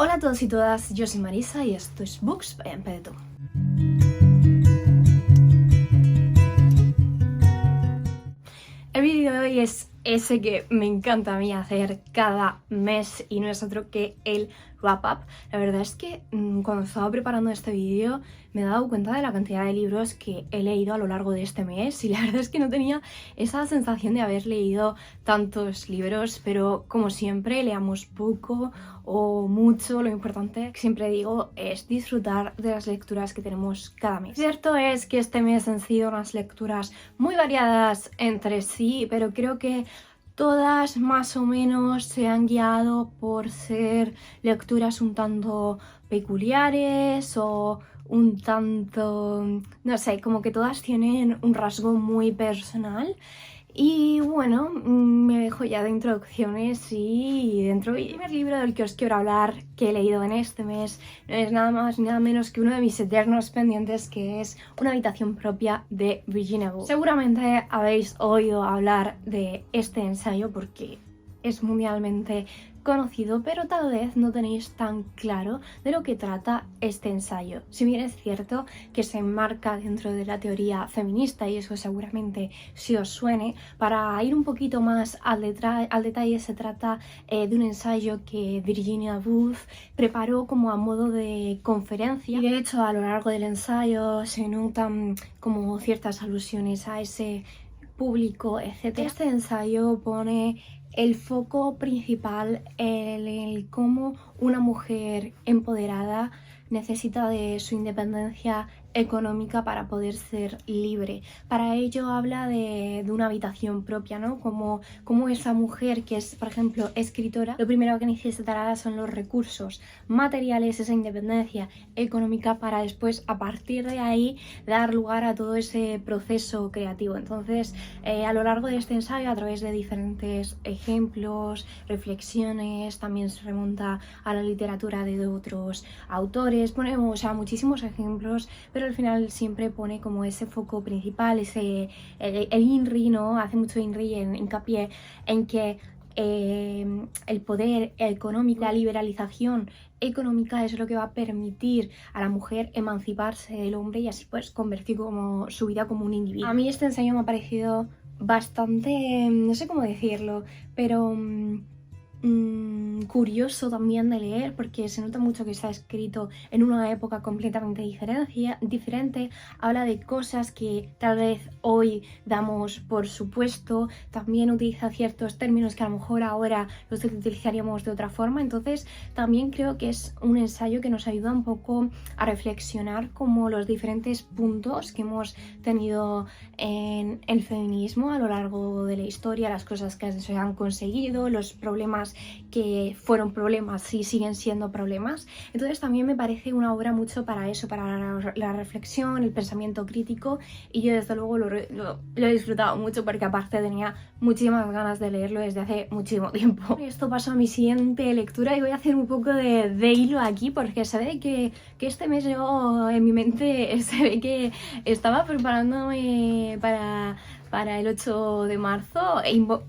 Hola a todos y todas, yo soy Marisa y esto es Books by Empedu. El vídeo de hoy es ese que me encanta a mí hacer cada mes y no es otro que el wrap-up. La verdad es que cuando estaba preparando este vídeo me he dado cuenta de la cantidad de libros que he leído a lo largo de este mes y la verdad es que no tenía esa sensación de haber leído tantos libros, pero como siempre leamos poco o mucho, lo importante que siempre digo es disfrutar de las lecturas que tenemos cada mes. Cierto es que este mes han sido unas lecturas muy variadas entre sí, pero creo que todas más o menos se han guiado por ser lecturas un tanto peculiares o un tanto, no sé, como que todas tienen un rasgo muy personal. Y bueno, me dejo ya de introducciones y dentro del primer libro del que os quiero hablar que he leído en este mes no es nada más ni nada menos que uno de mis eternos pendientes, que es Una habitación propia de Virginia Woolf. Seguramente habéis oído hablar de este ensayo porque es mundialmente conocido, pero tal vez no tenéis tan claro de lo que trata este ensayo. Si bien es cierto que se enmarca dentro de la teoría feminista y eso seguramente si os suene, para ir un poquito más al detalle se trata de un ensayo que Virginia Woolf preparó como a modo de conferencia y de hecho a lo largo del ensayo se notan como ciertas alusiones a ese público, etc. Este ensayo pone el foco principal en el cómo una mujer empoderada necesita de su independencia económica para poder ser libre. Para ello habla de una habitación propia, ¿no? Como esa mujer que es, por ejemplo, escritora, lo primero que necesitará son los recursos materiales, esa independencia económica para después, a partir de ahí, dar lugar a todo ese proceso creativo. Entonces, a lo largo de este ensayo, a través de diferentes ejemplos, reflexiones, también se remonta a la literatura de otros autores, ponemos muchísimos ejemplos, pero al final siempre pone como ese foco principal, el INRI, ¿no? Hace mucho INRI en hincapié en que el poder económico, la liberalización económica es lo que va a permitir a la mujer emanciparse del hombre y así pues convertir como su vida como un individuo. A mí este ensayo me ha parecido bastante, no sé cómo decirlo, pero curioso también de leer porque se nota mucho que está escrito en una época completamente diferente, habla de cosas que tal vez hoy damos por supuesto, también utiliza ciertos términos que a lo mejor ahora los utilizaríamos de otra forma, entonces también creo que es un ensayo que nos ayuda un poco a reflexionar como los diferentes puntos que hemos tenido en el feminismo a lo largo de la historia, las cosas que se han conseguido, los problemas que fueron problemas y siguen siendo problemas. Entonces también me parece una obra mucho para eso, para la reflexión, el pensamiento crítico, y yo desde luego lo he disfrutado mucho porque aparte tenía muchísimas ganas de leerlo desde hace muchísimo tiempo. Esto pasa a mi siguiente lectura y voy a hacer un poco de hilo aquí porque se ve que este mes yo en mi mente se ve que estaba preparándome para el 8 de marzo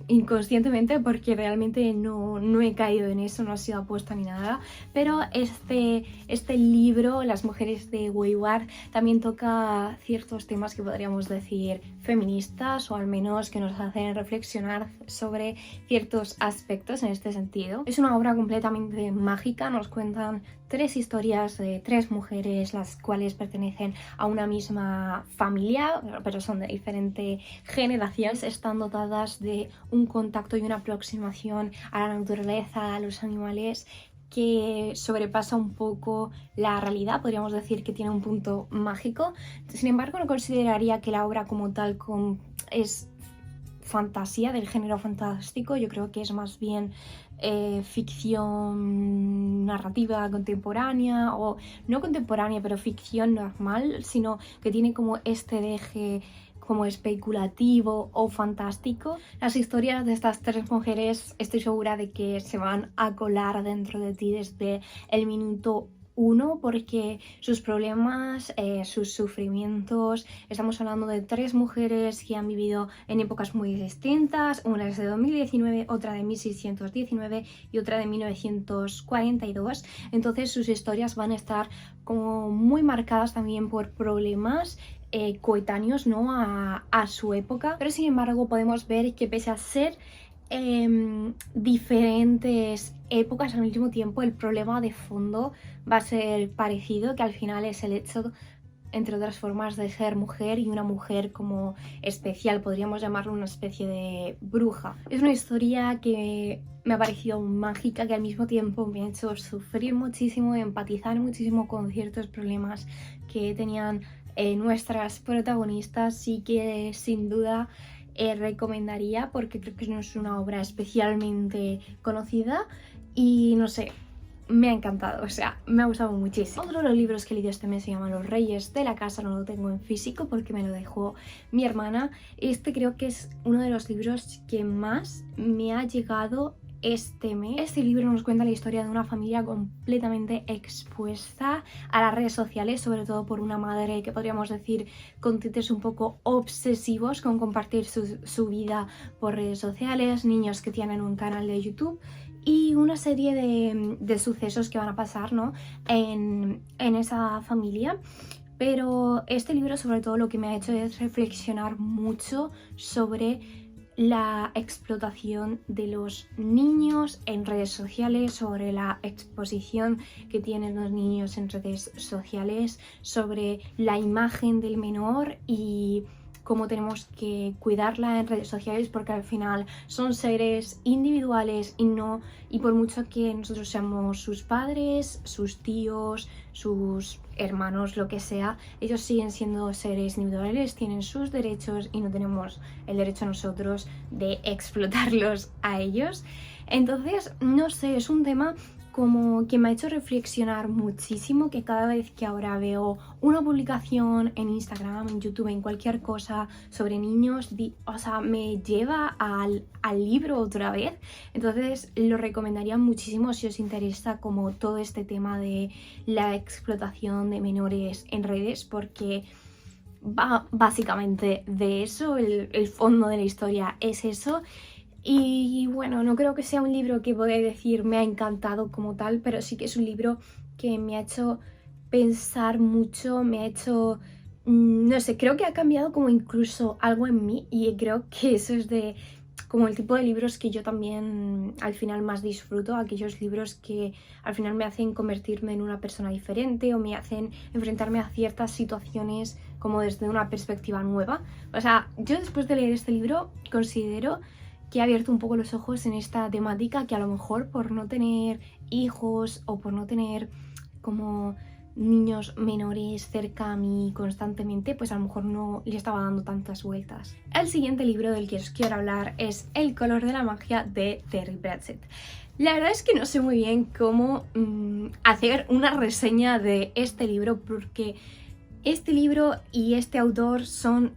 inconscientemente porque realmente no he caído en eso, no ha sido apuesta ni nada, pero este libro, Las mujeres de Wayward, también toca ciertos temas que podríamos decir feministas o al menos que nos hacen reflexionar sobre ciertos aspectos en este sentido. Es una obra completamente mágica, nos cuentan 3 historias de 3 mujeres, las cuales pertenecen a una misma familia, pero son de diferente generaciones, están dotadas de un contacto y una aproximación a la naturaleza, a los animales, que sobrepasa un poco la realidad, podríamos decir que tiene un punto mágico. Sin embargo, no consideraría que la obra como tal es fantasía, del género fantástico, yo creo que es más bien ficción narrativa contemporánea, o no contemporánea, pero ficción normal, sino que tiene como este deje como especulativo o fantástico. Las historias de estas 3 mujeres estoy segura de que se van a colar dentro de ti desde el minuto uno porque sus problemas, sus sufrimientos, estamos hablando de 3 mujeres que han vivido en épocas muy distintas, una es de 2019, otra de 1619 y otra de 1942, entonces sus historias van a estar como muy marcadas también por problemas coetáneos, ¿no? a su época, pero sin embargo podemos ver que pese a ser diferentes épocas al mismo tiempo, el problema de fondo va a ser parecido, que al final es el hecho, entre otras formas, de ser mujer y una mujer como especial, podríamos llamarlo una especie de bruja. Es una historia que me ha parecido mágica, que al mismo tiempo me ha hecho sufrir muchísimo, empatizar muchísimo con ciertos problemas que tenían nuestras protagonistas, y que sin duda recomendaría porque creo que no es una obra especialmente conocida y no sé, me ha encantado, o sea, me ha gustado muchísimo. Otro de los libros que he leído este mes se llama Los Reyes de la Casa, no lo tengo en físico porque me lo dejó mi hermana. Este creo que es uno de los libros que más me ha llegado este mes. Este libro nos cuenta la historia de una familia completamente expuesta a las redes sociales, sobre todo por una madre que podríamos decir con tintes un poco obsesivos con compartir su vida por redes sociales, niños que tienen un canal de YouTube y una serie de sucesos que van a pasar, ¿no? en esa familia. Pero este libro sobre todo lo que me ha hecho es reflexionar mucho sobre la explotación de los niños en redes sociales, sobre la exposición que tienen los niños en redes sociales, sobre la imagen del menor y cómo tenemos que cuidarla en redes sociales, porque al final son seres individuales y por mucho que nosotros seamos sus padres, sus tíos, sus hermanos, lo que sea, ellos siguen siendo seres individuales, tienen sus derechos y no tenemos el derecho nosotros de explotarlos a ellos. Entonces, no sé, es un tema como que me ha hecho reflexionar muchísimo, que cada vez que ahora veo una publicación en Instagram, en YouTube, en cualquier cosa sobre niños, o sea, me lleva al libro otra vez. Entonces lo recomendaría muchísimo si os interesa como todo este tema de la explotación de menores en redes, porque va básicamente de eso, el fondo de la historia es eso. Y bueno, no creo que sea un libro que pueda decir me ha encantado como tal, pero sí que es un libro que me ha hecho pensar mucho, me ha hecho, no sé, creo que ha cambiado como incluso algo en mí, y creo que eso es de como el tipo de libros que yo también al final más disfruto, aquellos libros que al final me hacen convertirme en una persona diferente o me hacen enfrentarme a ciertas situaciones como desde una perspectiva nueva. O sea, yo después de leer este libro considero que he abierto un poco los ojos en esta temática, que a lo mejor por no tener hijos o por no tener como niños menores cerca a mí constantemente, pues a lo mejor no le estaba dando tantas vueltas. El siguiente libro del que os quiero hablar es El color de la magia de Terry Pratchett. La verdad es que no sé muy bien cómo hacer una reseña de este libro, porque este libro y este autor son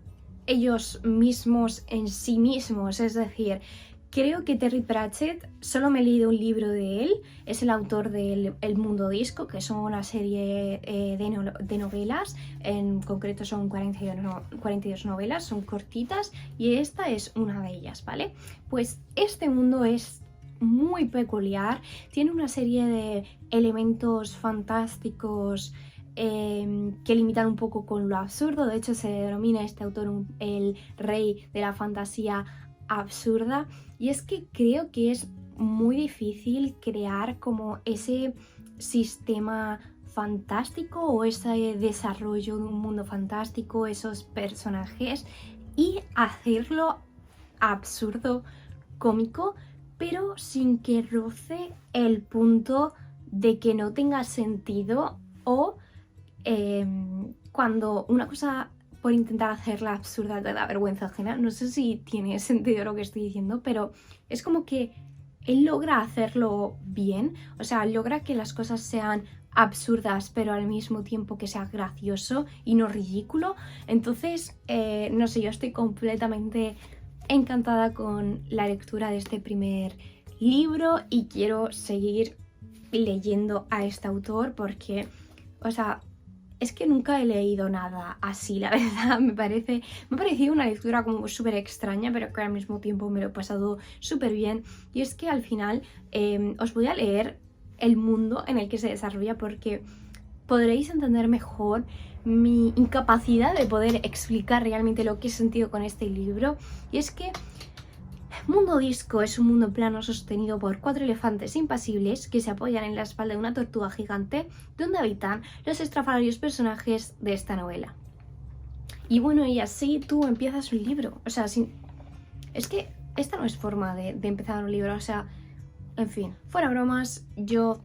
ellos mismos en sí mismos, es decir, creo que Terry Pratchett, solo me he leído un libro de él, es el autor de El Mundo Disco, que son una serie de novelas, en concreto son 42 novelas, son cortitas y esta es una de ellas, ¿vale? Pues este mundo es muy peculiar, tiene una serie de elementos fantásticos que limitan un poco con lo absurdo. De hecho se denomina este autor el rey de la fantasía absurda, y es que creo que es muy difícil crear como ese sistema fantástico o ese desarrollo de un mundo fantástico, esos personajes, y hacerlo absurdo, cómico, pero sin que roce el punto de que no tenga sentido o cuando una cosa por intentar hacerla absurda te da vergüenza ajena. No sé si tiene sentido lo que estoy diciendo, pero es como que él logra hacerlo bien, o sea, logra que las cosas sean absurdas pero al mismo tiempo que sea gracioso y no ridículo. Entonces, no sé, yo estoy completamente encantada con la lectura de este primer libro y quiero seguir leyendo a este autor porque, o sea, es que nunca he leído nada así, la verdad. Me ha parecido una lectura como súper extraña, pero que al mismo tiempo me lo he pasado súper bien. Y es que al final os voy a leer el mundo en el que se desarrolla porque podréis entender mejor mi incapacidad de poder explicar realmente lo que he sentido con este libro. Y es que Mundo Disco es un mundo plano sostenido por 4 elefantes impasibles que se apoyan en la espalda de una tortuga gigante, donde habitan los estrafalarios personajes de esta novela. Y bueno, y así tú empiezas un libro. O sea, es que esta no es forma de empezar un libro. O sea, en fin, fuera bromas, yo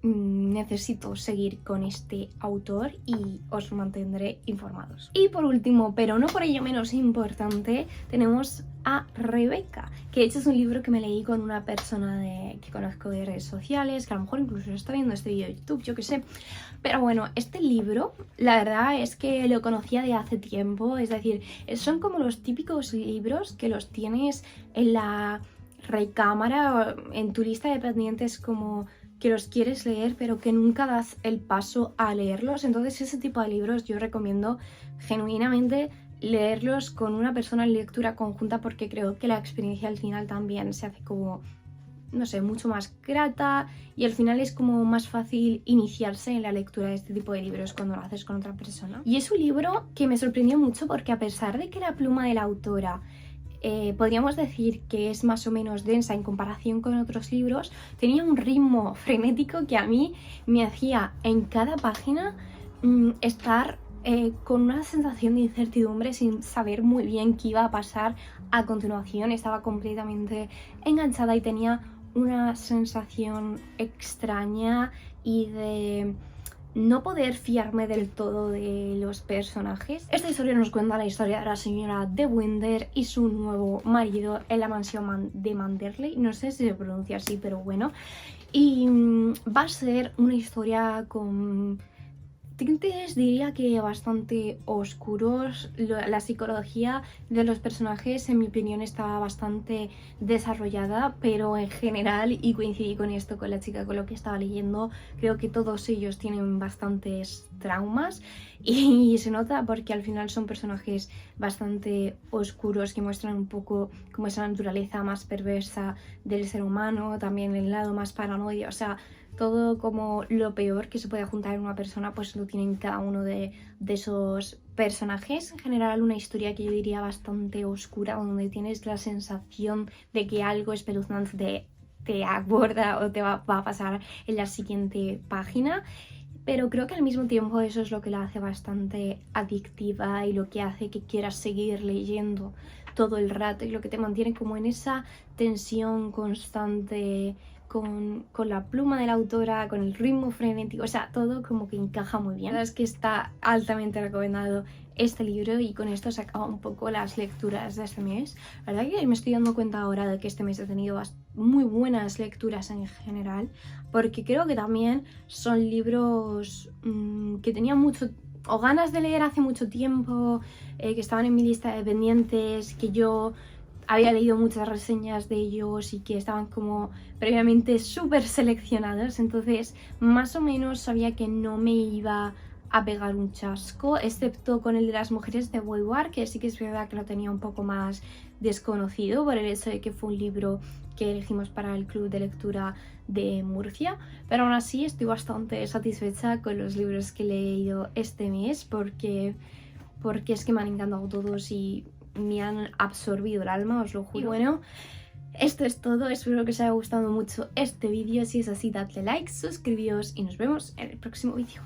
necesito seguir con este autor y os mantendré informados. Y por último, pero no por ello menos importante, tenemos a Rebeca, que de hecho es un libro que me leí con una persona que conozco de redes sociales, que a lo mejor incluso está viendo este vídeo de YouTube, yo qué sé. Pero bueno, este libro, la verdad es que lo conocía de hace tiempo, es decir, son como los típicos libros que los tienes en la recámara, en tu lista de pendientes, como que los quieres leer pero que nunca das el paso a leerlos. Entonces ese tipo de libros yo recomiendo genuinamente leerlos con una persona en lectura conjunta, porque creo que la experiencia al final también se hace como, no sé, mucho más grata y al final es como más fácil iniciarse en la lectura de este tipo de libros cuando lo haces con otra persona. Y es un libro que me sorprendió mucho porque, a pesar de que la pluma de la autora podríamos decir que es más o menos densa en comparación con otros libros, tenía un ritmo frenético que a mí me hacía en cada página estar con una sensación de incertidumbre, sin saber muy bien qué iba a pasar a continuación. Estaba completamente enganchada y tenía una sensación extraña y de no poder fiarme del todo de los personajes. Esta historia nos cuenta la historia de la señora de Winder y su nuevo marido en la mansión de Manderley. No sé si se pronuncia así, pero bueno. Y va a ser una historia con tintes, diría que bastante oscuros. La psicología de los personajes, en mi opinión, está bastante desarrollada, pero en general, y coincidí con esto con la chica con lo que estaba leyendo, creo que todos ellos tienen bastantes traumas y se nota porque al final son personajes bastante oscuros que muestran un poco como esa naturaleza más perversa del ser humano, también el lado más paranoia, o sea, todo como lo peor que se puede juntar en una persona, pues lo tienen cada uno de esos personajes. En general, una historia que yo diría bastante oscura, donde tienes la sensación de que algo espeluznante te aborda o te va a pasar en la siguiente página. Pero creo que al mismo tiempo eso es lo que la hace bastante adictiva y lo que hace que quieras seguir leyendo todo el rato, y lo que te mantiene como en esa tensión constante con la pluma de la autora, con el ritmo frenético, o sea, todo como que encaja muy bien. La verdad es que está altamente recomendado este libro, y con esto se acaban un poco las lecturas de este mes. La verdad que me estoy dando cuenta ahora de que este mes he tenido muy buenas lecturas en general, porque creo que también son libros que tenía mucho o ganas de leer hace mucho tiempo, que estaban en mi lista de pendientes, que yo había leído muchas reseñas de ellos y que estaban como previamente súper seleccionados. Entonces más o menos sabía que no me iba a pegar un chasco, excepto con el de las mujeres de Boywar, que sí que es verdad que lo tenía un poco más desconocido por el hecho de que fue un libro que elegimos para el club de lectura de Murcia, pero aún así estoy bastante satisfecha con los libros que he leído este mes, porque es que me han encantado todos y me han absorbido el alma, os lo juro. Y bueno, esto es todo, espero que os haya gustado mucho este vídeo. Si es así, dadle like, suscribíos y nos vemos en el próximo vídeo.